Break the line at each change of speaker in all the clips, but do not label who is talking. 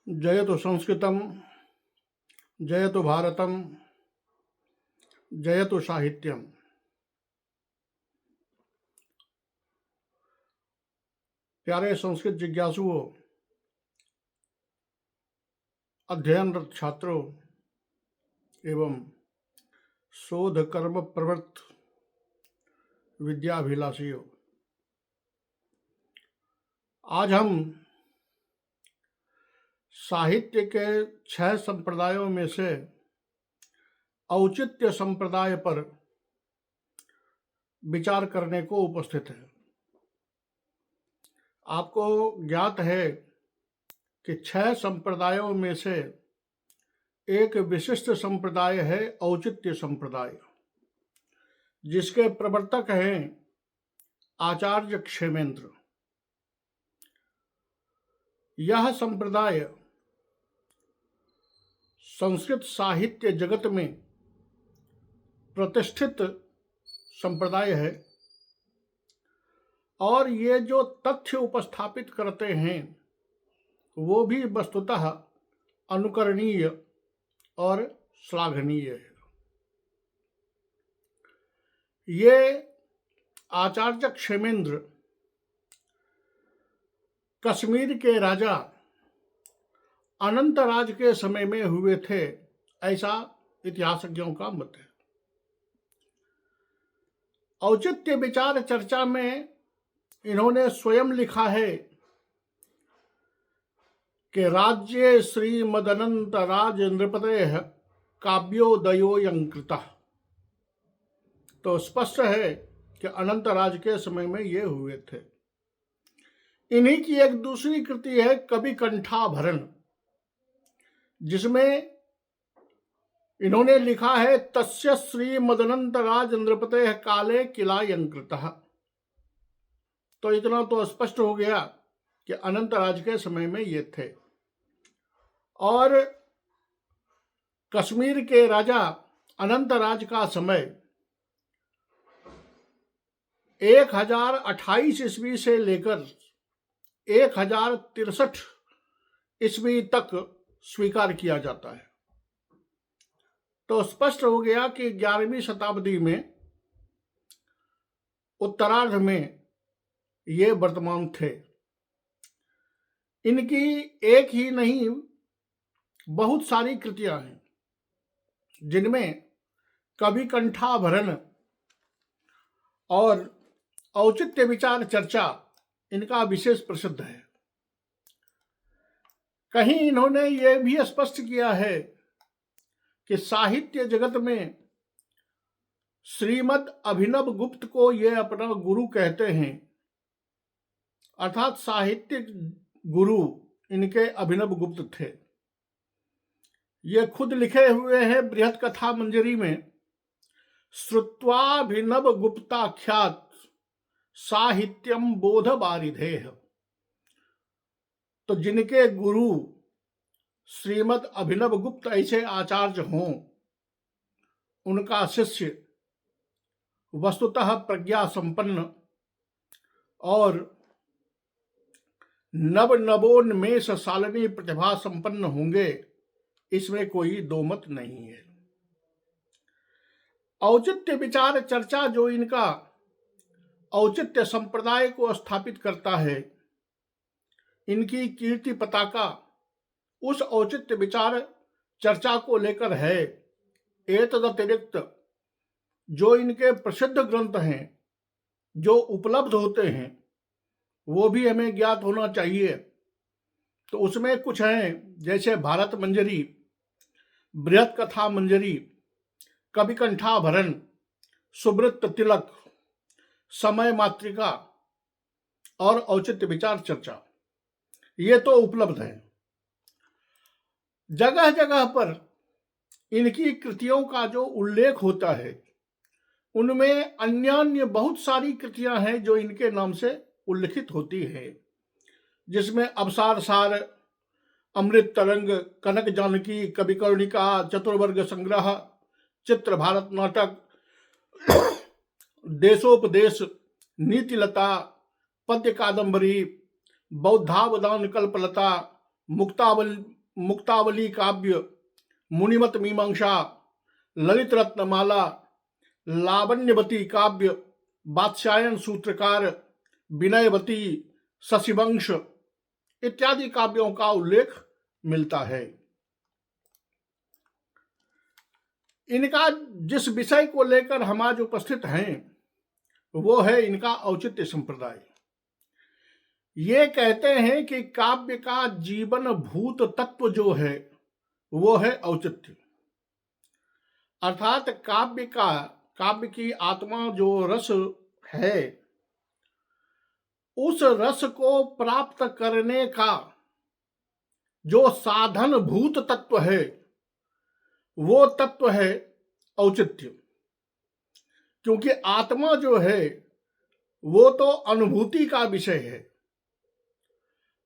जयतु संस्कृतं जयतु भारतं जयतु साहित्यम। प्यारे संस्कृत जिज्ञासुओं, अध्ययनरत छात्रों एवं शोध कर्म प्रवृत्त विद्याभिलाषियों, आज हम साहित्य के 6 संप्रदायों में से औचित्य संप्रदाय पर विचार करने को उपस्थित है। आपको ज्ञात है कि 6 संप्रदायों में से एक विशिष्ट संप्रदाय है औचित्य संप्रदाय, जिसके प्रवर्तक हैं आचार्य क्षेमेंद्र। यह संप्रदाय संस्कृत साहित्य जगत में प्रतिष्ठित संप्रदाय है और ये जो तथ्य उपस्थापित करते हैं वो भी वस्तुतः अनुकरणीय और श्लाघनीय है। ये आचार्य क्षेमेंद्र कश्मीर के राजा अनंतराज के समय में हुए थे, ऐसा इतिहासज्ञों का मत है। औचित्य विचार चर्चा में इन्होंने स्वयं लिखा है कि राज्ये श्रीमदनंतराज नृपतेः काव्योदयोऽयं कृतः। तो स्पष्ट है कि अनंतराज के समय में ये हुए थे। इन्हीं की एक दूसरी कृति है कवि कंठाभरण, जिसमें इन्होंने लिखा है तस्य श्रीमदनंतराज नृपतेः काले किलायं कृतः। तो इतना तो स्पष्ट हो गया कि अनंतराज के समय में ये थे। और कश्मीर के राजा अनंतराज का समय 1028 ईस्वी से लेकर 1063 ईस्वी तक स्वीकार किया जाता है। तो स्पष्ट हो गया कि 11वीं शताब्दी में उत्तरार्ध में ये वर्तमान थे। इनकी एक ही नहीं बहुत सारी कृतियां हैं, जिनमें कवि कंठाभरण और औचित्य विचार चर्चा इनका विशेष प्रसिद्ध है। कहीं इन्होंने ये भी स्पष्ट किया है कि साहित्य जगत में श्रीमद अभिनव गुप्त को ये अपना गुरु कहते हैं, अर्थात साहित्यिक गुरु इनके अभिनव गुप्त थे। ये खुद लिखे हुए हैं बृहत कथा मंजरी में, श्रुत्वाभिनव गुप्ताख्यात साहित्यम बोध बारिधेह। तो जिनके गुरु श्रीमद अभिनव गुप्त ऐसे आचार्य हों, उनका शिष्य वस्तुतः प्रज्ञा संपन्न और नव नवोन्मेष शालिनी प्रतिभा संपन्न होंगे, इसमें कोई दो मत नहीं है। औचित्य विचार चर्चा जो इनका औचित्य संप्रदाय को स्थापित करता है, इनकी कीर्ति पताका उस औचित्य विचार चर्चा को लेकर है। एतदतिरिक्त जो इनके प्रसिद्ध ग्रंथ हैं, जो उपलब्ध होते हैं, वो भी हमें ज्ञात होना चाहिए। तो उसमें कुछ हैं जैसे भारत मंजरी, बृहत कथा मंजरी, कवि कंठाभरण, सुवृत्त तिलक, समय मातृका और औचित्य विचार चर्चा, ये तो उपलब्ध है। जगह जगह पर इनकी कृतियों का जो उल्लेख होता है, उनमें अन्य बहुत सारी कृतियां हैं जो इनके नाम से उल्लिखित होती है, जिसमें अवसार सार, अमृत तरंग, कनक जानकी, कवि कर्णिका, चतुर्वर्ग संग्रह, चित्र भारत नाटक, देशोपदेश, नीतिलता, पद्य कादंबरी, बौद्धावदान कल्पलता, मुक्तावली मुक्तावली काव्य, मुनिमत मीमांसा, ललित रत्नमाला, लावण्यवती काव्य, वात्स्यायन सूत्रकार, विनयवती, शशिवंश इत्यादि काव्यों का उल्लेख मिलता है। इनका जिस विषय को लेकर हम आज उपस्थित हैं वो है इनका औचित्य संप्रदाय। ये कहते हैं कि काव्य का जीवन भूत तत्व जो है वो है औचित्य, अर्थात काव्य की आत्मा जो रस है, उस रस को प्राप्त करने का जो साधन भूत तत्व है वो तत्व है औचित्य। क्योंकि आत्मा जो है वो तो अनुभूति का विषय है,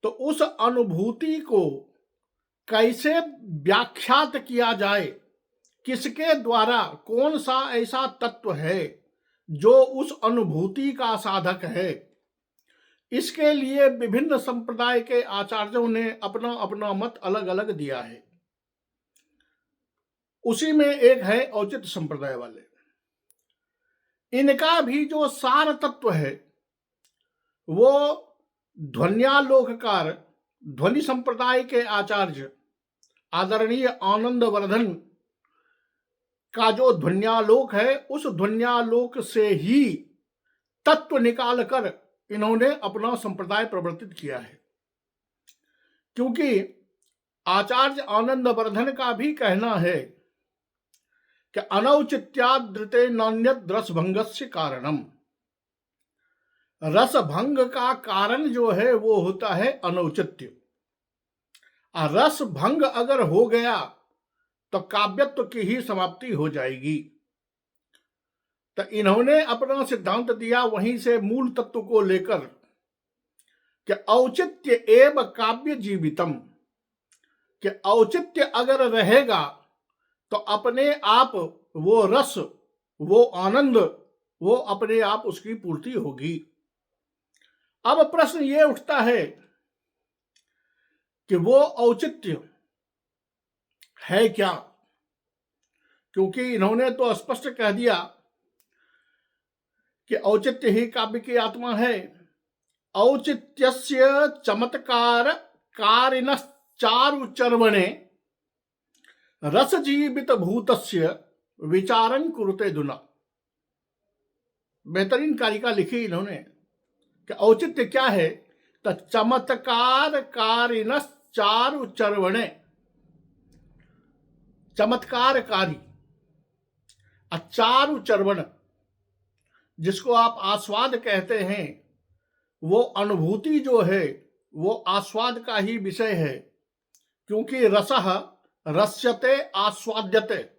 तो उस अनुभूति को कैसे व्याख्यात किया जाए, किसके द्वारा, कौन सा ऐसा तत्व है जो उस अनुभूति का साधक है, इसके लिए विभिन्न संप्रदाय के आचार्यों ने अपना अपना मत अलग अलग दिया है। उसी में एक है औचित्य संप्रदाय वाले। इनका भी जो सार तत्व है वो ध्वन्यालोककार, ध्वनि संप्रदाय के आचार्य आदरणीय आनंद वर्धन का जो ध्वन्यालोक है, उस ध्वन्यालोक से ही तत्व निकालकर इन्होंने अपना संप्रदाय प्रवर्तित किया है। क्योंकि आचार्य आनंद वर्धन का भी कहना है कि अनौचित्यादृते नान्यद रसभंगस्य कारणम, रसभंग का कारण जो है वो होता है अनौचित्य। रस भंग अगर हो गया तो काव्यत्व की ही समाप्ति हो जाएगी। तो इन्होंने अपना सिद्धांत दिया वहीं से मूल तत्व को लेकर कि औचित्य एव काव्य जीवितम, कि औचित्य अगर रहेगा तो अपने आप वो रस, वो आनंद, वो अपने आप उसकी पूर्ति होगी। अब प्रश्न ये उठता है कि वो औचित्य है क्या? क्योंकि इन्होंने तो स्पष्ट कह दिया कि औचित्य ही काव्य की आत्मा है। औचित्यस्य चमत्कार कारिणश्चारुचर्वणे रसजीवित भूतस्य विचारं कुरुते दुना। बेहतरीन कारिका लिखी इन्होंने कि औचित्य क्या है, तो चमत्कार कारिणश्चारुचर्वणे, चमत्कारकारी, चारुचर्वण जिसको आप आस्वाद कहते हैं, वो अनुभूति जो है वो आस्वाद का ही विषय है। क्योंकि रसः रस्यते आस्वाद्यते,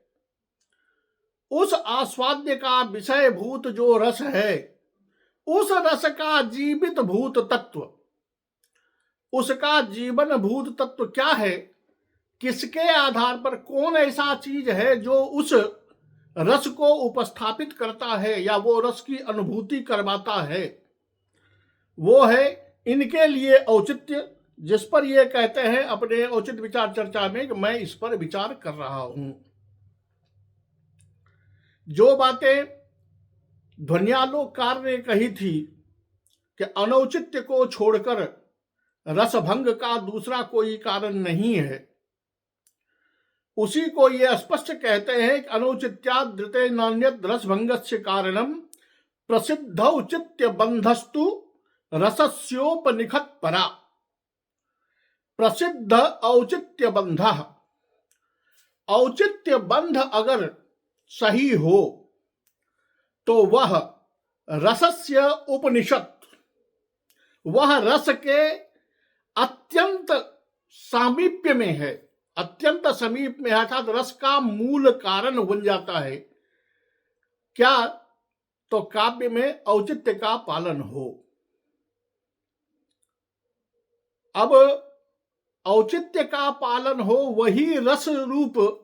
उस आस्वाद्य का विषय भूत जो रस है, उस रस का जीवित भूत तत्व, उसका जीवन भूत तत्व क्या है, किसके आधार पर, कौन ऐसा चीज है जो उस रस को उपस्थापित करता है या वो रस की अनुभूति करवाता है, वो है इनके लिए औचित्य, जिस पर ये कहते हैं अपने औचित्य विचार चर्चा में कि मैं इस पर विचार कर रहा हूं। जो बातें ध्वन्यालोककार ने कही थी कि अनौचित्य को छोड़कर रसभंग का दूसरा कोई कारण नहीं है, उसी को ये स्पष्ट कहते हैं कि अनौचित्यादृते नान्यद रसभंगस्य कारणम प्रसिद्ध औचित्य बंधस्तु रसस्योपनिखत परा। प्रसिद्ध औचित्य बंध, औचित्य बंध अगर सही हो तो वह रसस्य उपनिषद, वह रस के अत्यंत सामीप्य में है, अत्यंत समीप में, अर्थात रस का मूल कारण बन जाता है। क्या? तो काव्य में औचित्य का पालन हो। अब औचित्य का पालन हो, वही रस रूप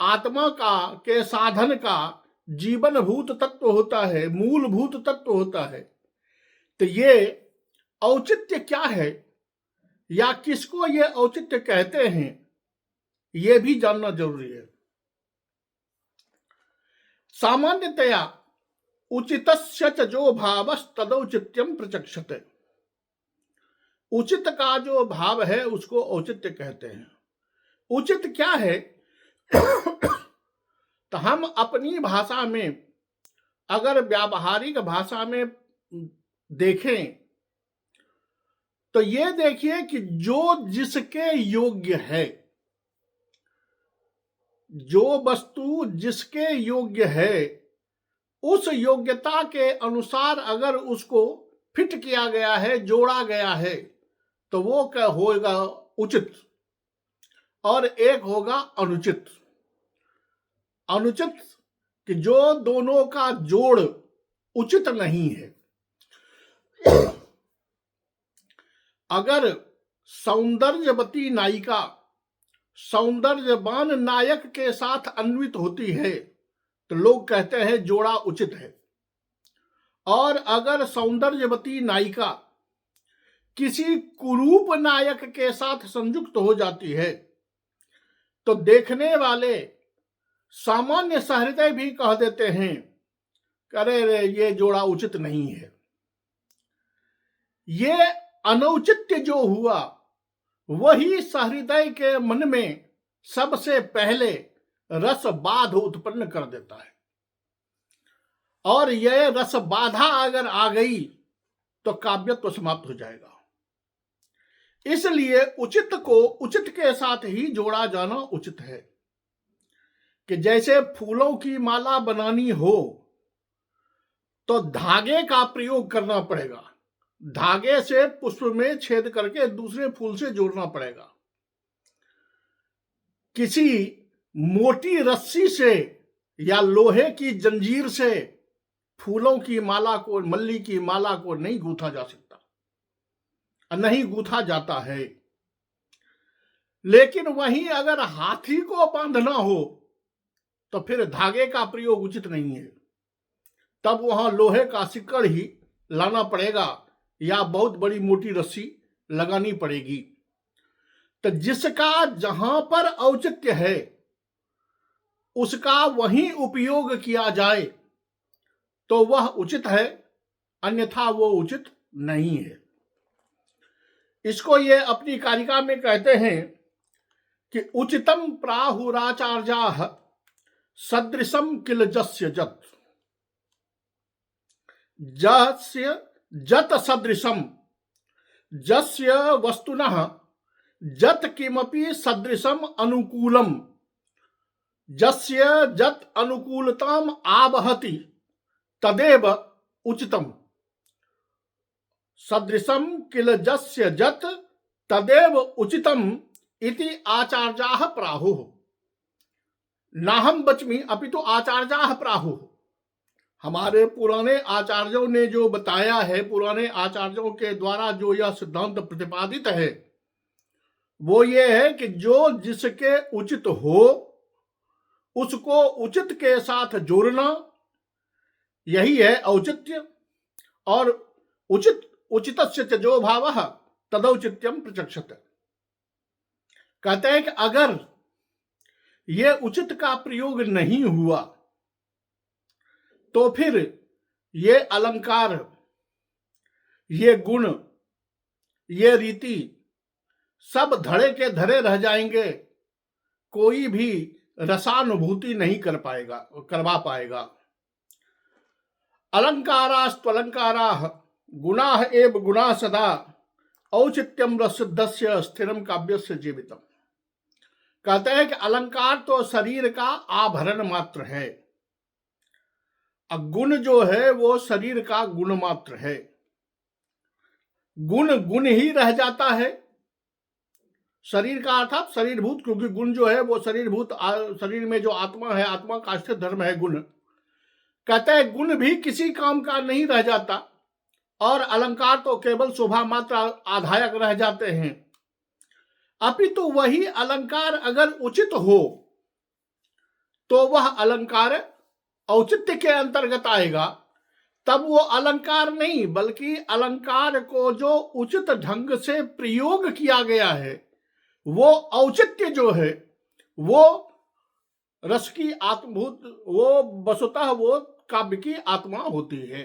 आत्मा का के साधन का जीवन भूत तत्व होता है, मूल भूत तत्व होता है। तो ये औचित्य क्या है या किसको ये औचित्य कहते हैं, ये भी जानना जरूरी है। सामान्यतया उचितस्य च जो भावस्तदौचित्यम प्रचक्षते। उचित का जो भाव है उसको औचित्य कहते हैं। उचित क्या है? तो हम अपनी भाषा में, अगर व्यावहारिक भाषा में देखें तो ये देखिए कि जो जिसके योग्य है, जो वस्तु जिसके योग्य है, उस योग्यता के अनुसार अगर उसको फिट किया गया है, जोड़ा गया है, तो वो क्या होगा? उचित। और एक होगा अनुचित। अनुचित कि जो दोनों का जोड़ उचित नहीं है। अगर सौंदर्यवती नायिका सौंदर्यवान नायक के साथ अन्वित होती है तो लोग कहते हैं जोड़ा उचित है। और अगर सौंदर्यवती नायिका किसी कुरूप नायक के साथ संयुक्त हो जाती है तो देखने वाले सामान्य सहृदय भी कह देते हैं, अरे रे ये जोड़ा उचित नहीं है। ये अनौचित्य जो हुआ वही सहृदय के मन में सबसे पहले रस बाध उत्पन्न कर देता है। और यह रस बाधा अगर आ गई तो काव्यत्व समाप्त हो जाएगा। इसलिए उचित को उचित के साथ ही जोड़ा जाना उचित है। कि जैसे फूलों की माला बनानी हो तो धागे का प्रयोग करना पड़ेगा, धागे से पुष्प में छेद करके दूसरे फूल से जोड़ना पड़ेगा। किसी मोटी रस्सी से या लोहे की जंजीर से फूलों की माला को, मल्ली की माला को नहीं गूंथा जा सकता, नहीं गूंथा जाता है। लेकिन वहीं अगर हाथी को बांधना हो तो फिर धागे का प्रयोग उचित नहीं है। तब वहां लोहे का सिक्कड़ ही लाना पड़ेगा या बहुत बड़ी मोटी रस्सी लगानी पड़ेगी। तो जिसका जहां पर औचित्य है उसका वहीं उपयोग किया जाए तो वह उचित है, अन्यथा वो उचित नहीं है। इसको ये अपनी कारिका में कहते हैं कि उचितम प्राहुराचार्याः सदृशम किल जस्य जत। जस्य जत सदृशम, जस्य वस्तुनः जत किमपि सदृशम अनुकूलम, जस्य जत अनुकूलताम आवहति तदेव उचितम। सदृशम किल जस्य जत तदेव उचितम इति आचार्याः प्राहुः। नाहं वच्मि अपितु आचार्याः प्राहुः। हमारे पुराने आचार्यों ने जो बताया है, पुराने आचार्यों के द्वारा जो यह सिद्धांत प्रतिपादित है वो ये है कि जो जिसके उचित हो उसको उचित के साथ जोड़ना, यही है औचित्य। और उचितस्य च जो भावः तदौचित्यम प्रचक्षते। कहते हैं कि अगर ये उचित का प्रयोग नहीं हुआ तो फिर ये अलंकार, ये गुण, ये रीति सब धड़े के धड़े रह जाएंगे, कोई भी रसानुभूति नहीं करवा पाएगा। अलंकारास्त्वलंकाराः गुणाः एव गुणाः सदा औचित्यम रससिद्धस्य स्थिरम काव्यस्य जीवितम। कहते हैं कि अलंकार तो शरीर का आभरण मात्र है, गुण जो है वो शरीर का गुण मात्र है। गुण गुण ही रह जाता है। शरीर का अर्थात शरीरभूत, क्योंकि गुण जो है वो शरीरभूत, शरीर में जो आत्मा है, आत्मा का स्थिर धर्म है गुण। कहते हैं गुण भी किसी काम का नहीं रह जाता और अलंकार तो केवल शोभा मात्र आधायक रह जाते हैं। अपितु वही अलंकार अगर उचित हो तो वह अलंकार औचित्य के अंतर्गत आएगा। तब वो अलंकार नहीं बल्कि अलंकार को जो उचित ढंग से प्रयोग किया गया है वो औचित्य जो है वो रस की आत्मभूत, वो वस्तुतः वो काव्य की आत्मा होती है।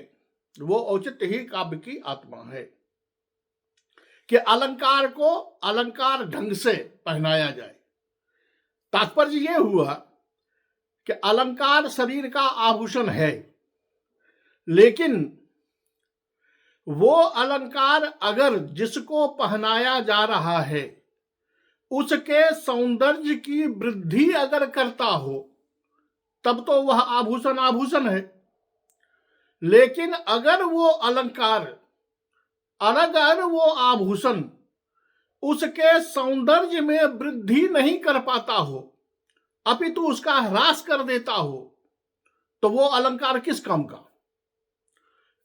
वो औचित्य ही काव्य की आत्मा है कि अलंकार को अलंकार ढंग से पहनाया जाए। तात्पर्य यह हुआ कि अलंकार शरीर का आभूषण है, लेकिन वो अलंकार अगर जिसको पहनाया जा रहा है उसके सौंदर्य की वृद्धि अगर करता हो तब तो वह आभूषण आभूषण है। लेकिन अगर वो अलंकार, अगर वो आभूषण उसके सौंदर्य में वृद्धि नहीं कर पाता हो अपितु उसका ह्रास कर देता हो तो वो अलंकार किस काम का?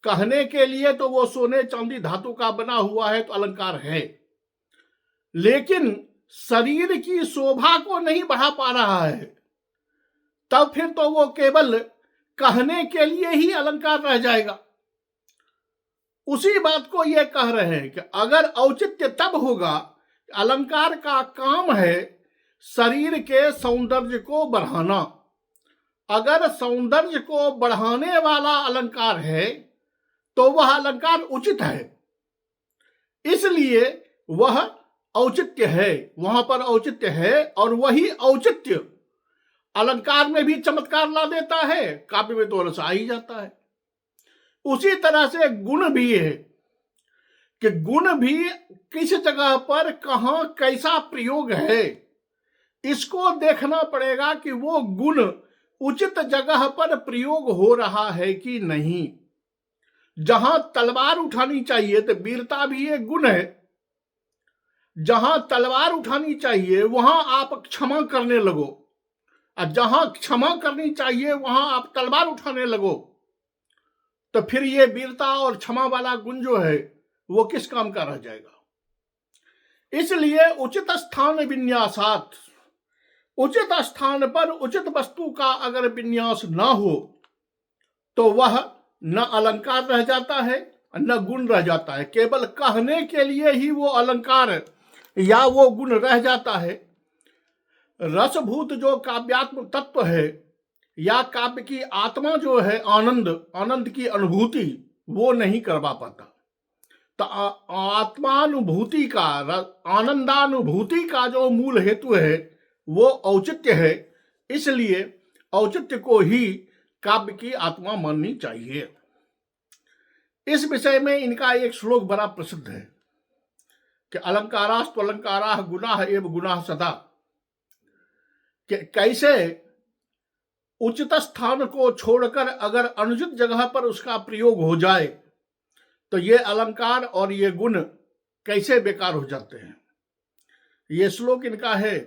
कहने के लिए तो वो सोने चांदी धातु का बना हुआ है तो अलंकार है, लेकिन शरीर की शोभा को नहीं बढ़ा पा रहा है, तब फिर तो वो केवल कहने के लिए ही अलंकार रह जाएगा। उसी बात को ये कह रहे हैं कि अगर औचित्य तब होगा, अलंकार का काम है शरीर के सौंदर्य को बढ़ाना। अगर सौंदर्य को बढ़ाने वाला अलंकार है तो वह अलंकार उचित है, इसलिए वह औचित्य है, वहां पर औचित्य है। और वही औचित्य अलंकार में भी चमत्कार ला देता है, काव्य में तो रस आ ही जाता है। उसी तरह से गुण भी है कि गुण भी किस जगह पर कहां कैसा प्रयोग है, इसको देखना पड़ेगा कि वो गुण उचित जगह पर प्रयोग हो रहा है कि नहीं। जहां तलवार उठानी चाहिए तो वीरता भी एक गुण है, जहां तलवार उठानी चाहिए वहां आप क्षमा करने लगो, और जहां क्षमा करनी चाहिए वहां आप तलवार उठाने लगो, तो फिर ये वीरता और क्षमा वाला गुण जो है वो किस काम का रह जाएगा। इसलिए उचित स्थान विन्यासात, उचित स्थान पर उचित वस्तु का अगर विन्यास न हो तो वह न अलंकार रह जाता है न गुण रह जाता है, केवल कहने के लिए ही वो अलंकार या वो गुण रह जाता है। रसभूत जो काव्यात्मक तत्व है या काव्य की आत्मा जो है, आनंद, आनंद की अनुभूति वो नहीं करवा पाता। तो आत्मानुभूति का, आनंदानुभूति का जो मूल हेतु है वो औचित्य है, इसलिए औचित्य को ही काव्य की आत्मा माननी चाहिए। इस विषय में इनका एक श्लोक बड़ा प्रसिद्ध है कि अलंकारास्तु अलंकाराः गुणाः एव गुणाः सदा, कि कैसे उचित स्थान को छोड़कर अगर अनुचित जगह पर उसका प्रयोग हो जाए तो ये अलंकार और ये गुण कैसे बेकार हो जाते हैं। ये श्लोक इनका है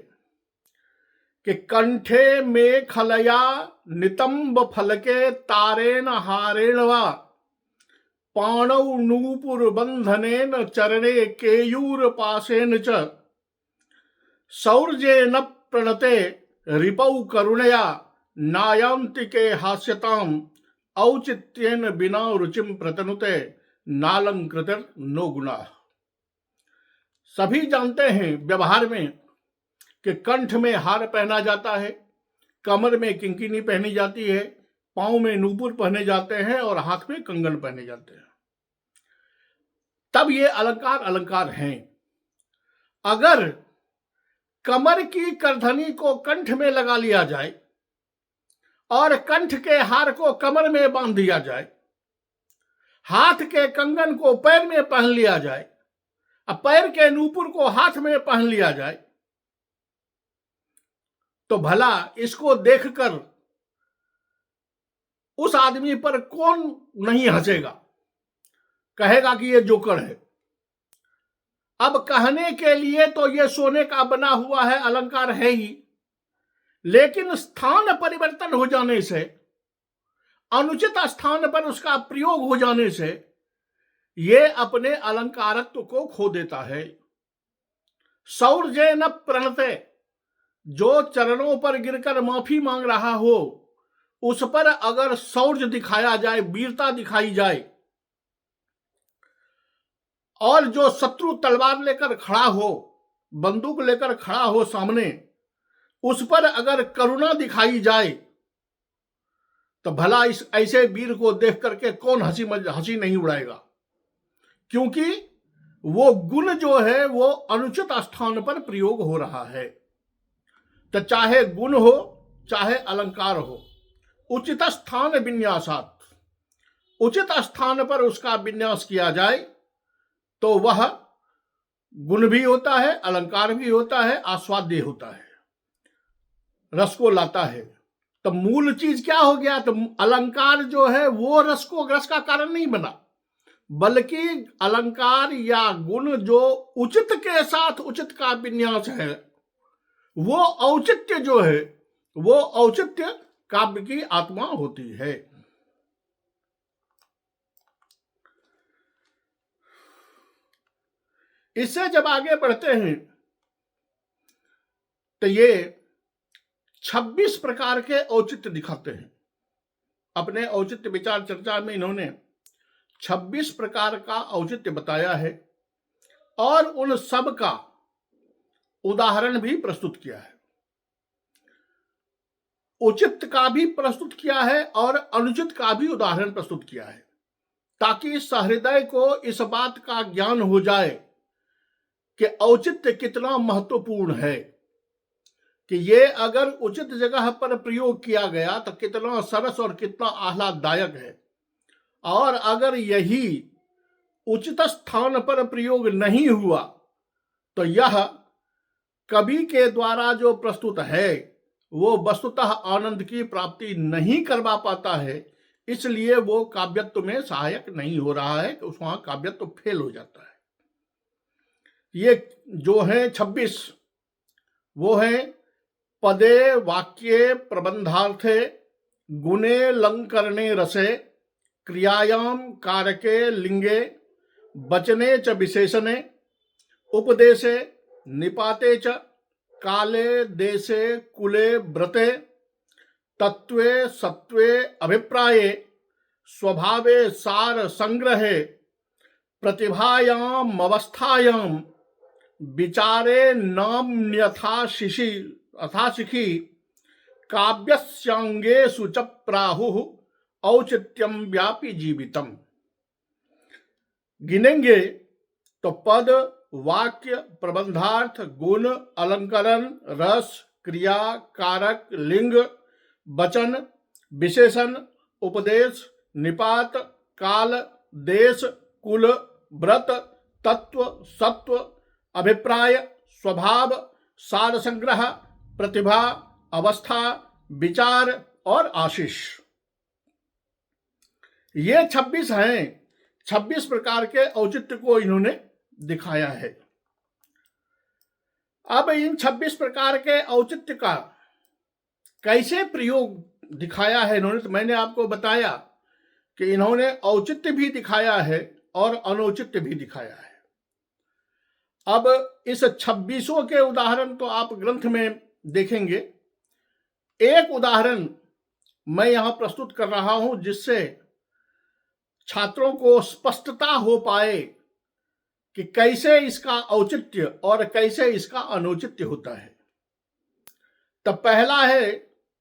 कि कंठे में खलया नितंब फलके तारेण हारेण वा पाणौ नूपुर बंधनेन चरणे केयूर पाशेन च सौर्जेन प्रणते रिपौ करुणया नायांतिके हास्यताम औचित्येन बिना रुचिम प्रतनुते नालंकृतर नो गुणा। सभी जानते हैं व्यवहार में कि कंठ में हार पहना जाता है, कमर में किंकिनी पहनी जाती है, पांव में नूपुर पहने जाते हैं और हाथ में कंगन पहने जाते हैं, तब ये अलंकार अलंकार हैं। अगर कमर की करधनी को कंठ में लगा लिया जाए और कंठ के हार को कमर में बांध दिया जाए, हाथ के कंगन को पैर में पहन लिया जाए, अब पैर के नूपुर को हाथ में पहन लिया जाए, तो भला इसको देखकर उस आदमी पर कौन नहीं हंसेगा, कहेगा कि ये जोकर है। अब कहने के लिए तो ये सोने का बना हुआ है, अलंकार है ही, लेकिन स्थान परिवर्तन हो जाने से, अनुचित स्थान पर उसका प्रयोग हो जाने से ये अपने अलंकारत्व को खो देता है। सौर्जेन प्रणते, जो चरणों पर गिरकर माफी मांग रहा हो उस पर अगर शौर्य दिखाया जाए, वीरता दिखाई जाए, और जो शत्रु तलवार लेकर खड़ा हो, बंदूक लेकर खड़ा हो सामने, उस पर अगर करुणा दिखाई जाए तो भला इस ऐसे वीर को देख करके कौन हंसी नहीं उड़ाएगा, क्योंकि वो गुण जो है वो अनुचित स्थान पर प्रयोग हो रहा है। तो चाहे गुण हो चाहे अलंकार हो, उचित स्थान विन्यासात, उचित स्थान पर उसका विन्यास किया जाए तो वह गुण भी होता है, अलंकार भी होता है, आस्वाद्य होता है, रस को लाता है। तो मूल चीज क्या हो गया? तो अलंकार जो है वो रस का कारण नहीं बना, बल्कि अलंकार या गुण जो उचित के साथ उचित का विन्यास है, वो औचित्य जो है, वो औचित्य काव्य की आत्मा होती है। इससे जब आगे बढ़ते हैं तो ये 26 प्रकार के औचित्य दिखाते हैं। अपने औचित्य विचार चर्चा में इन्होंने 26 प्रकार का औचित्य बताया है और उन सब का उदाहरण भी प्रस्तुत किया है। उचित का भी प्रस्तुत किया है और अनुचित का भी उदाहरण प्रस्तुत किया है, ताकि सहृदय को इस बात का ज्ञान हो जाए कि औचित्य कितना महत्वपूर्ण है, कि ये अगर उचित जगह पर प्रयोग किया गया तो कितना सरस और कितना आह्लाददायक है, और अगर यही उचित स्थान पर प्रयोग नहीं हुआ तो यह कवि के द्वारा जो प्रस्तुत है वो वस्तुतः आनंद की प्राप्ति नहीं करवा पाता है, इसलिए वो काव्यत्व में सहायक नहीं हो रहा है, कि वहां काव्यत्व फेल हो जाता है। ये जो है 26, वो है पदे वाक्ये प्रबंधार्थे गुणे लंकरणे रसे क्रियायाम कारके लिंगे वचने च विशेषणे उपदेशे निपाते च काले देशे कुले व्रते तत्वे सत्वे अभिप्राये स्वभावे सार संग्रहे प्रतिभायाम अवस्थायाम विचारे नाम्यथा शिखी काव्यस्यांगेषु च प्राहुः औचित्यम व्यापी जीवितम। गिनेंगे तो पद, वाक्य, प्रबंधार्थ, गुण, अलंकरण, रस, क्रिया, कारक, लिंग, वचन, विशेषण, उपदेश, निपात, काल, देश, कुल, व्रत, तत्व, सत्व, अभिप्राय, स्वभाव, सार संग्रह, प्रतिभा, अवस्था, विचार और आशीष। ये 26 हैं। 26 प्रकार के औचित्य को इन्होंने दिखाया है। अब इन 26 प्रकार के औचित्य का कैसे प्रयोग दिखाया है इन्होंने, तो मैंने आपको बताया कि इन्होंने औचित्य भी दिखाया है और अनौचित्य भी दिखाया है। अब इस 26 के उदाहरण तो आप ग्रंथ में देखेंगे। एक उदाहरण मैं यहां प्रस्तुत कर रहा हूं जिससे छात्रों को स्पष्टता हो पाए कि कैसे इसका औचित्य और कैसे इसका अनौचित्य होता है। तब पहला है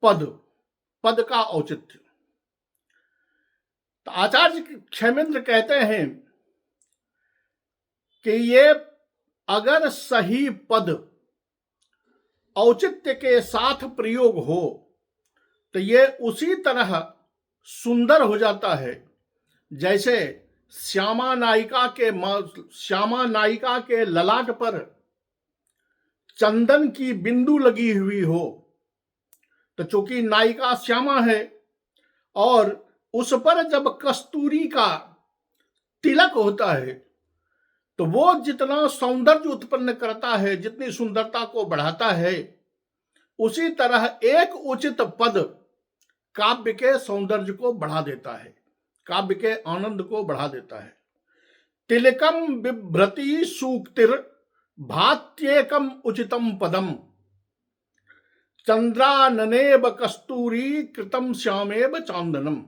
पद, पद का औचित्य। तो आचार्य क्षेमेंद्र कहते हैं कि ये अगर सही पद औचित्य के साथ प्रयोग हो तो ये उसी तरह सुंदर हो जाता है जैसे श्यामा नायिका के ललाट पर चंदन की बिंदु लगी हुई हो। तो चूंकि नायिका श्यामा है और उस पर जब कस्तूरी का तिलक होता है तो वो जितना सौंदर्य उत्पन्न करता है, जितनी सुंदरता को बढ़ाता है, उसी तरह एक उचित पद काव्य के सौंदर्य को बढ़ा देता है, काव्य के आनंद को बढ़ा देता है। तिलकम बिभ्रति सूक्तिर भात्येकम उचितम पदम चंद्राननेब कस्तूरी कृतम श्यामेब चांदनम।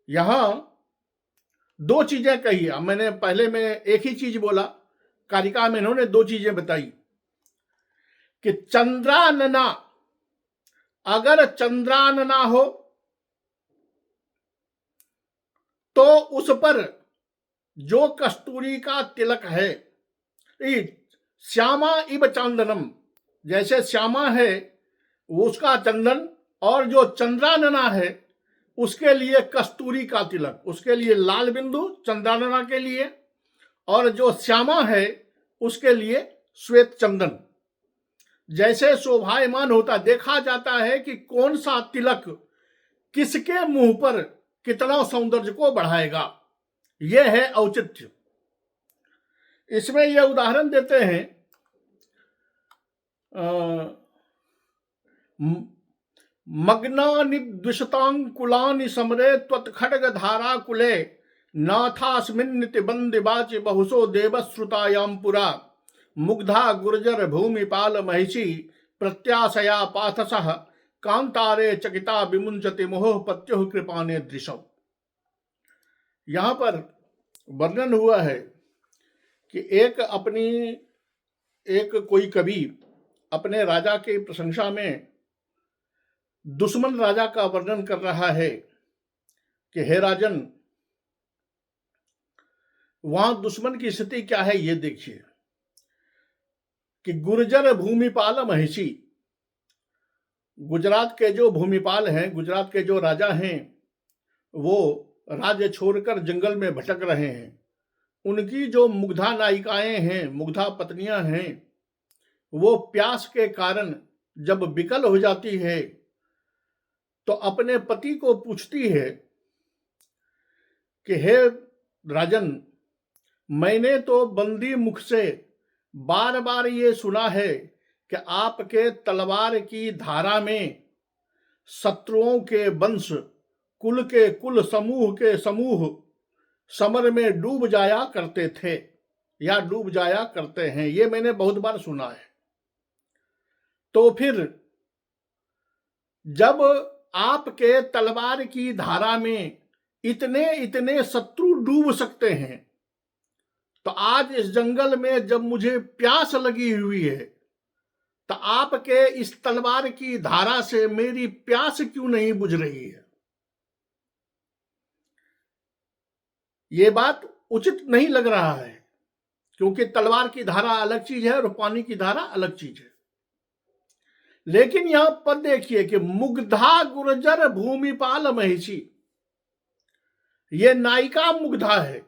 यहां दो चीजें कही। मैंने पहले में एक ही चीज बोला, कारिका में इन्होंने दो चीजें बताई। कि चंद्रानना, अगर चंद्रानना हो तो उस पर जो कस्तूरी का तिलक है, श्यामा इव चंदनम, जैसे श्यामा है वो उसका चंदन, और जो चंद्रानना है उसके लिए कस्तूरी का तिलक, उसके लिए लाल बिंदु चंद्रानना के लिए, और जो श्यामा है उसके लिए श्वेत चंदन। जैसे शोभायमान होता, देखा जाता है कि कौन सा तिलक किसके मुंह पर कितना सौंदर्य को बढ़ाएगा, यह है औचित्य। इसमें यह उदाहरण देते हैं, मग्नानि द्विषतांकुलानि समरे त्वत्खड्ग धारा कुले नाथास्मिन्निति बंदिबाचि बहुसो देवश्रुतायां पुरा मुग्धा गुर्जर भूमिपाल महिषी प्रत्याशया पाथसः कांतारे चकिता विमुंचति मोह पत्युः कृपाने दृशौ। यहां पर वर्णन हुआ है कि एक कोई कवि अपने राजा की प्रशंसा में दुश्मन राजा का वर्णन कर रहा है कि हे राजन, वहां दुश्मन की स्थिति क्या है ये देखिए, कि गुर्जर भूमिपाल महिषी, गुजरात के जो भूमिपाल हैं, गुजरात के जो राजा हैं, वो राज्य छोड़कर जंगल में भटक रहे हैं। उनकी जो मुग्धा नायिकाएं हैं, मुग्धा पत्नियां हैं, वो प्यास के कारण जब विकल हो जाती है तो अपने पति को पूछती है कि हे राजन, मैंने तो बंदी मुख से बार बार ये सुना है कि आपके तलवार की धारा में शत्रुओं के वंश, कुल के कुल, समूह के समूह समर में डूब जाया करते थे या डूब जाया करते हैं, ये मैंने बहुत बार सुना है। तो फिर जब आपके तलवार की धारा में इतने इतने शत्रु डूब सकते हैं, तो आज इस जंगल में जब मुझे प्यास लगी हुई है, तो आपके इस तलवार की धारा से मेरी प्यास क्यों नहीं बुझ रही है? ये बात उचित नहीं लग रहा है, क्योंकि तलवार की धारा अलग चीज है और पानी की धारा अलग चीज है। लेकिन यहां पर देखिए कि मुग्धा गुर्जर भूमिपाल महिषी, ये नायिका मुग्धा है,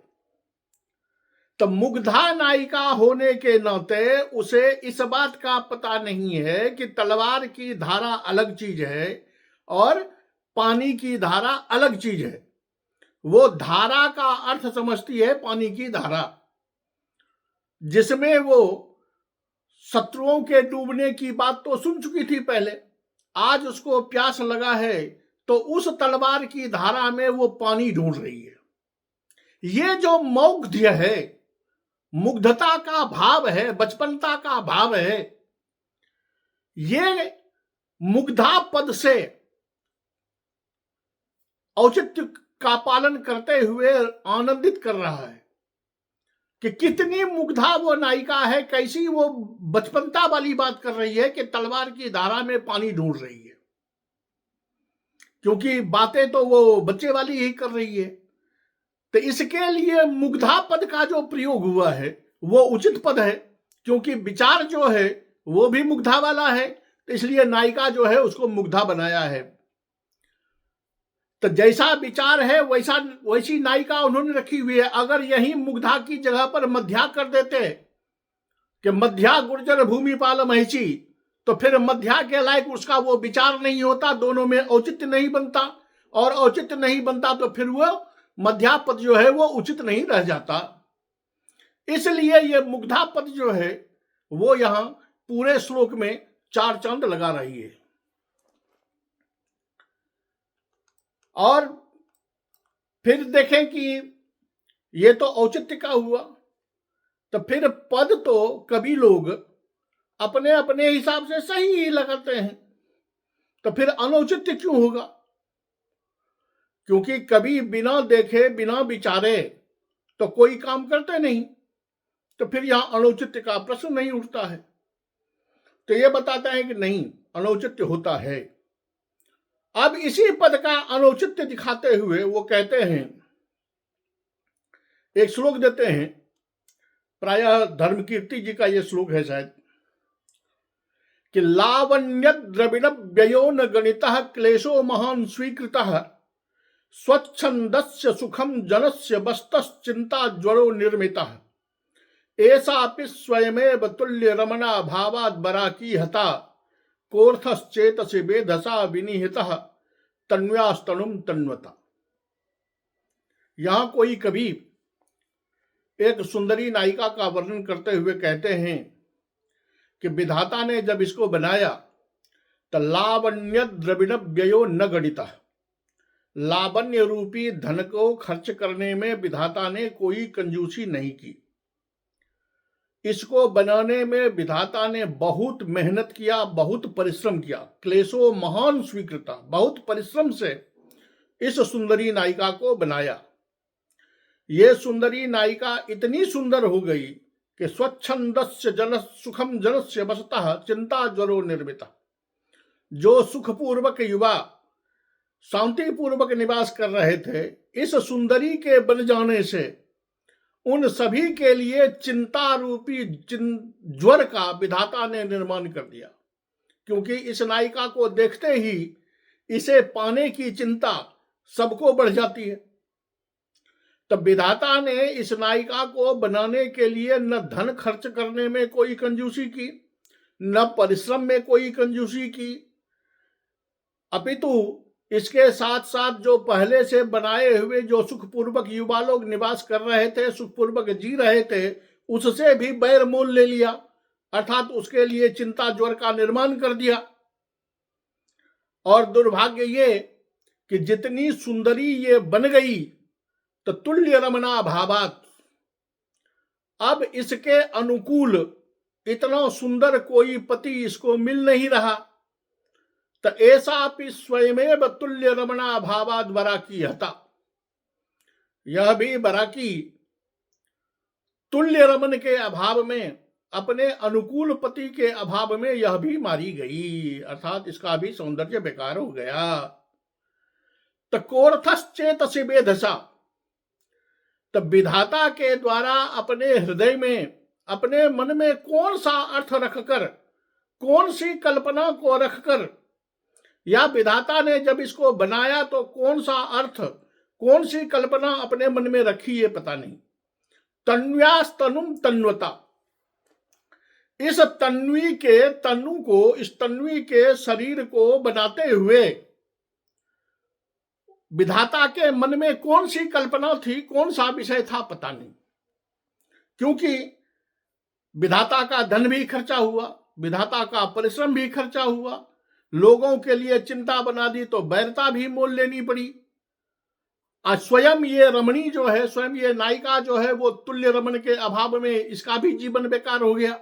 तो मुग्धा नायिका होने के नाते उसे इस बात का पता नहीं है कि तलवार की धारा अलग चीज है और पानी की धारा अलग चीज है। वो धारा का अर्थ समझती है पानी की धारा, जिसमें वो शत्रुओं के डूबने की बात तो सुन चुकी थी पहले, आज उसको प्यास लगा है तो उस तलवार की धारा में वो पानी ढूंढ रही है। ये जो मौग्ध्य है, मुग्धता का भाव है, बचपनता का भाव है, ये मुग्धा पद से औचित्य का पालन करते हुए आनंदित कर रहा है कि कितनी मुग्धा वो नायिका है, कैसी वो बचपनता वाली बात कर रही है कि तलवार की धारा में पानी ढूंढ रही है, क्योंकि बातें तो वो बच्चे वाली ही कर रही है। तो इसके लिए मुग्धा पद का जो प्रयोग हुआ है वो उचित पद है, क्योंकि विचार जो है वो भी मुग्धा वाला है, तो इसलिए नायिका जो है उसको मुग्धा बनाया है। तो जैसा विचार है वैसी नायिका उन्होंने रखी हुई है। अगर यही मुग्धा की जगह पर मध्या कर देते कि मध्या गुर्जर भूमिपाल महिषी, तो फिर मध्या के लायक उसका वो विचार नहीं होता, दोनों में औचित्य नहीं बनता, और औचित्य नहीं बनता तो फिर वो मध्या पद जो है वो उचित नहीं रह जाता। इसलिए ये मुग्धा पद जो है वो यहां पूरे श्लोक में 4 चांद लगा रही है। और फिर देखें कि ये तो औचित्य का हुआ, तो फिर पद तो कभी लोग अपने अपने हिसाब से सही ही लगाते हैं, तो फिर अनौचित्य क्यों होगा? क्योंकि कभी बिना देखे बिना विचारे तो कोई काम करते नहीं, तो फिर यहां अनौचित्य का प्रश्न नहीं उठता है। तो ये बताते हैं कि नहीं, अनौचित्य होता है। अब इसी पद का अनौचित्य दिखाते हुए वो कहते हैं, एक श्लोक देते हैं, प्रायः धर्मकीर्ति जी का ये श्लोक है शायद, कि लावण्य द्रविण व्ययो न गणितः क्लेशो महान स्वीकृतः स्वच्छंदस्य सुखम जनस्य बस्तश्चिंता ज्वरो निर्मितः एषापि स्वयमेव तुल्य रमणा भावाद बराकी हता कोर्थश्चेतसि वेधसा विनिहितः तन्व्यास्तनुम तन्वता। यहां कोई कवि एक सुंदरी नायिका का वर्णन करते हुए कहते हैं कि विधाता ने जब इसको बनाया तो लावण्य द्रविण व्ययो न गणिता, लावण्य रूपी धन को खर्च करने में विधाता ने कोई कंजूसी नहीं की। इसको बनाने में विधाता ने बहुत मेहनत किया, बहुत परिश्रम किया। क्लेशो महान स्वीकृता, बहुत परिश्रम से इस सुंदरी नायिका को बनाया। ये सुंदरी नायिका इतनी सुंदर हो गई कि स्वच्छंदस्य जन सुखम जनस्य वसतः चिंता ज्वरो निर्मिता। जो सुखपूर्वक युवा शांतिपूर्वक निवास कर रहे थे, इस सुंदरी के बन जाने से उन सभी के लिए चिंता रूपी ज्वर का विधाता ने निर्माण कर दिया। क्योंकि इस नायिका को देखते ही इसे पाने की चिंता सबको बढ़ जाती है। तब विधाता ने इस नायिका को बनाने के लिए न धन खर्च करने में कोई कंजूसी की, न परिश्रम में कोई कंजूसी की, अपितु इसके साथ साथ जो पहले से बनाए हुए जो सुखपूर्वक युवा लोग निवास कर रहे थे, सुखपूर्वक जी रहे थे, उससे भी बैर मोल ले लिया, अर्थात उसके लिए चिंता ज्वर का निर्माण कर दिया। और दुर्भाग्य ये कि जितनी सुंदरी ये बन गई तो तुल्य रमणा भावात, अब इसके अनुकूल इतना सुंदर कोई पति इसको मिल नहीं रहा। तो ऐसा भी स्वयमेव तुल्य रमणा भावाद बराकी हता, यह भी बराकी तुल्य रमन के अभाव में, अपने अनुकूल पति के अभाव में यह भी मारी गई, अर्थात इसका भी सौंदर्य बेकार हो गया। तो कोर्थश्चेतसि वेधसा, तब विधाता के द्वारा अपने हृदय में, अपने मन में कौन सा अर्थ रखकर, कौन सी कल्पना को रखकर, या विधाता ने जब इसको बनाया तो कौन सा अर्थ, कौन सी कल्पना अपने मन में रखी ये पता नहीं। तन्व्यास्तनुम तन्वता, इस तन्वी के तनु को, इस तन्वी के शरीर को बनाते हुए विधाता के मन में कौन सी कल्पना थी, कौन सा विषय था, पता नहीं। क्योंकि विधाता का धन भी खर्चा हुआ, विधाता का परिश्रम भी खर्चा हुआ, लोगों के लिए चिंता बना दी तो बैरता भी मोल लेनी पड़ी। आज स्वयं ये रमणी जो है, स्वयं ये नायिका जो है, वो तुल्य रमन के अभाव में इसका भी जीवन बेकार हो गया।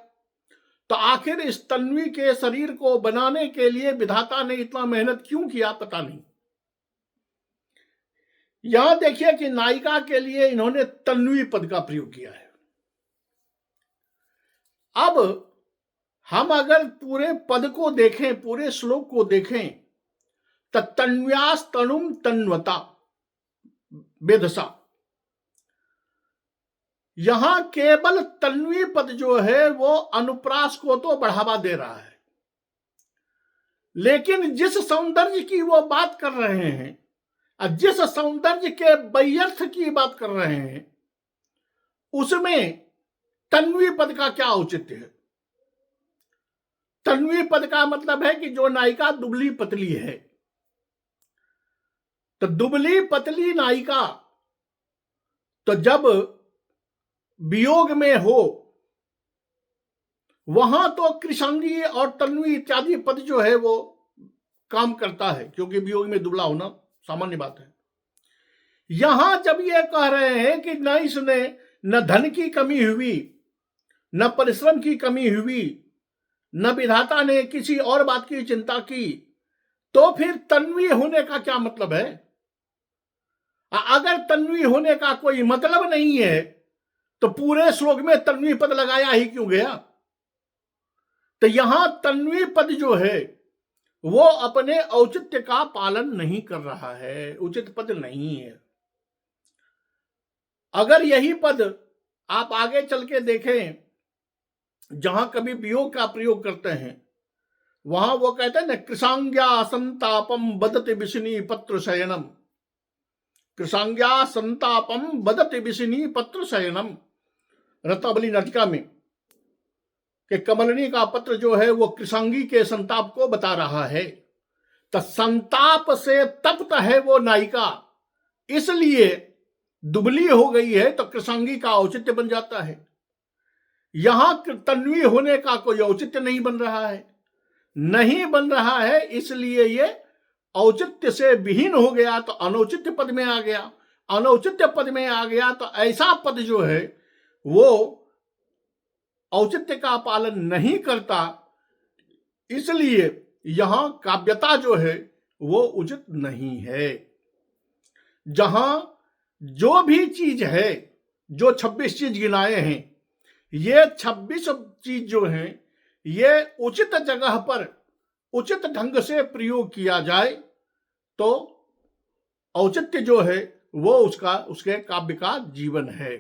तो आखिर इस तन्वी के शरीर को बनाने के लिए विधाता ने इतना मेहनत क्यों किया, पता नहीं। यहां देखिए कि नायिका के लिए इन्होंने तन्वी पद का प्रयोग किया है। अब हम अगर पूरे पद को देखें, पूरे श्लोक को देखें, तो तन्व्यास तनुम तन्वता वेधसा, यहां केवल तन्वी पद जो है वो अनुप्रास को तो बढ़ावा दे रहा है, लेकिन जिस सौंदर्य की वो बात कर रहे हैं, जिस सौंदर्य के व्यर्थ की बात कर रहे हैं, उसमें तन्वी पद का क्या औचित्य है। तन्वी पद का मतलब है कि जो नायिका दुबली पतली है, तो दुबली पतली नायिका तो जब वियोग में हो, वहां तो कृशांगी और तन्वी इत्यादि पद जो है वो काम करता है, क्योंकि वियोग में दुबला होना सामान्य बात है। यहां जब ये कह रहे हैं कि न इसने न धन की कमी हुई, न परिश्रम की कमी हुई, न विधाता ने किसी और बात की चिंता की, तो फिर तन्वी होने का क्या मतलब है। अगर तन्वी होने का कोई मतलब नहीं है तो पूरे श्लोक में तन्वी पद लगाया ही क्यों गया। तो यहां तन्वी पद जो है वो अपने औचित्य का पालन नहीं कर रहा है, उचित पद नहीं है। अगर यही पद आप आगे चल के देखें, जहां कभी वियोग का प्रयोग करते हैं, वहां वो कहते हैं ना, कृषांग्या संतापम बदति विशिनी पत्र शयनम, कृषांग्या संतापम बदति विशिनी पत्र शयनम, रत्नावली नाटिका में, कि कमलनी का पत्र जो है वो कृषांगी के संताप को बता रहा है। तो संताप से तप्त है वो नायिका, इसलिए दुबली हो गई है, तो कृषांगी का औचित्य बन जाता है। यहां तन्वी होने का कोई औचित्य नहीं बन रहा है, नहीं बन रहा है, इसलिए ये औचित्य से विहीन हो गया, तो अनौचित्य पद में आ गया। अनौचित्य पद में आ गया तो ऐसा पद जो है वो औचित्य का पालन नहीं करता, इसलिए यहां काव्यता जो है वो उचित नहीं है। जहां जो भी चीज है, जो 26 चीज गिनाए हैं, ये 26 चीज जो हैं ये उचित जगह पर उचित ढंग से प्रयोग किया जाए तो औचित्य जो है वो उसके काव्य का जीवन है।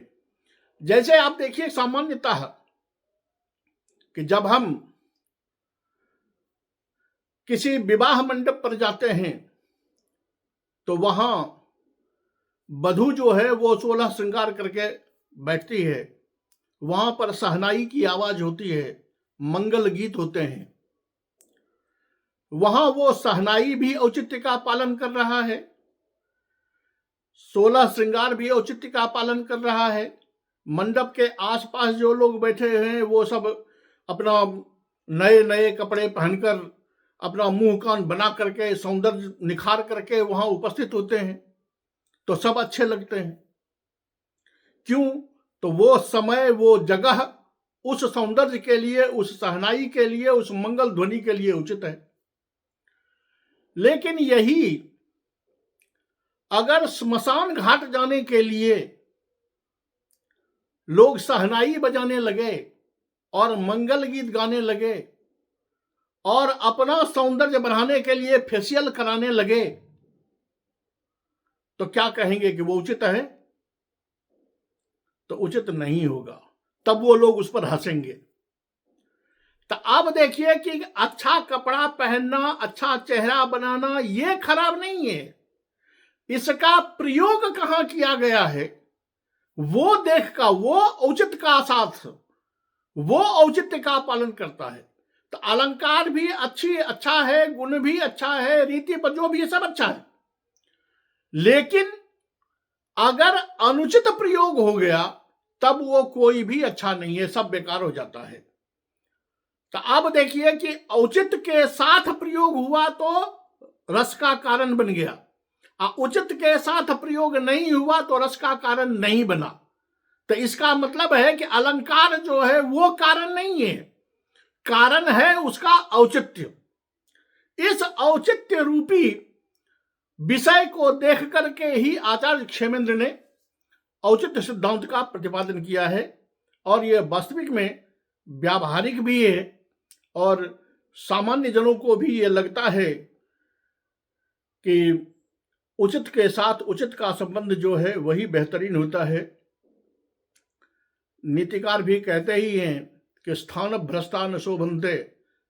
जैसे आप देखिए, सामान्यतः कि जब हम किसी विवाह मंडप पर जाते हैं तो वहां वधू जो है वो 16 श्रृंगार करके बैठती है, वहां पर शहनाई की आवाज होती है, मंगल गीत होते हैं, वहां वो शहनाई भी औचित्य का पालन कर रहा है, 16 श्रृंगार भी औचित्य का पालन कर रहा है। मंडप के आसपास जो लोग बैठे हैं वो सब अपना नए नए कपड़े पहनकर, अपना मुंह कान बना करके, सौंदर्य निखार करके वहां उपस्थित होते हैं, तो सब अच्छे लगते हैं। क्यों? तो वो समय, वो जगह उस सौंदर्य के लिए, उस शहनाई के लिए, उस मंगल ध्वनि के लिए उचित है। लेकिन यही अगर स्मशान घाट जाने के लिए लोग शहनाई बजाने लगे और मंगल गीत गाने लगे और अपना सौंदर्य बढ़ाने के लिए फेशियल कराने लगे, तो क्या कहेंगे कि वो उचित है? तो उचित नहीं होगा, तब वो लोग उस पर हंसेंगे। तो अब देखिए कि अच्छा कपड़ा पहनना, अच्छा चेहरा बनाना ये खराब नहीं है, इसका प्रयोग कहां किया गया है वो देख का, वो औचित्य का साथ, वो औचित्य का पालन करता है। तो अलंकार भी अच्छा है, गुण भी अच्छा है, रीति पर जो भी है सब अच्छा है, लेकिन अगर अनुचित प्रयोग हो गया तब वो कोई भी अच्छा नहीं है, सब बेकार हो जाता है। तो अब देखिए कि औचित्य के साथ प्रयोग हुआ तो रस का कारण बन गया, उचित के साथ प्रयोग नहीं हुआ तो रस का कारण नहीं बना। तो इसका मतलब है कि अलंकार जो है वो कारण नहीं है, कारण है उसका औचित्य। इस औचित्य रूपी विषय को देख करके ही आचार्य क्षेमेंद्र ने औचित्य सिद्धांत का प्रतिपादन किया है, और यह वास्तविक में व्यावहारिक भी है, और सामान्य जनों को भी यह लगता है कि उचित के साथ उचित का संबंध जो है वही बेहतरीन होता है। नीतिकार भी कहते ही हैं कि स्थान भ्रष्टा न शोभन्ते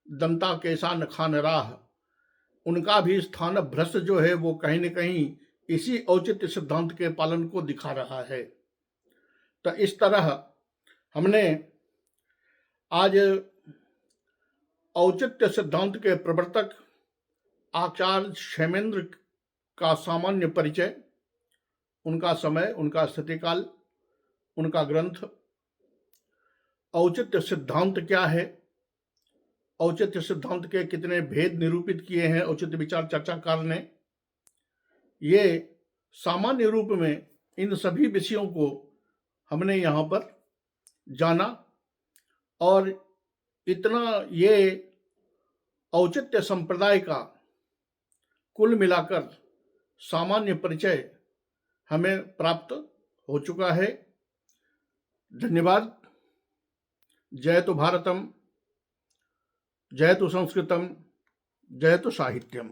दंता केसा न खान राह, उनका भी स्थान भ्रष्ट जो है वो कहीं न कहीं इसी औचित्य सिद्धांत के पालन को दिखा रहा है। तो इस तरह हमने आज औचित्य सिद्धांत के प्रवर्तक आचार्य क्षेमेंद्र का सामान्य परिचय, उनका समय, उनका स्थितिकाल, उनका ग्रंथ औचित्य सिद्धांत क्या है, औचित्य सिद्धांत के कितने भेद निरूपित किए हैं औचित्य विचार चर्चाकार ने, ये सामान्य रूप में इन सभी विषयों को हमने यहाँ पर जाना, और इतना ये औचित्य संप्रदाय का कुल मिलाकर सामान्य परिचय हमें प्राप्त हो चुका है। धन्यवाद। जय तो भारतम। जयतु संस्कृतम, जयतु साहित्यम।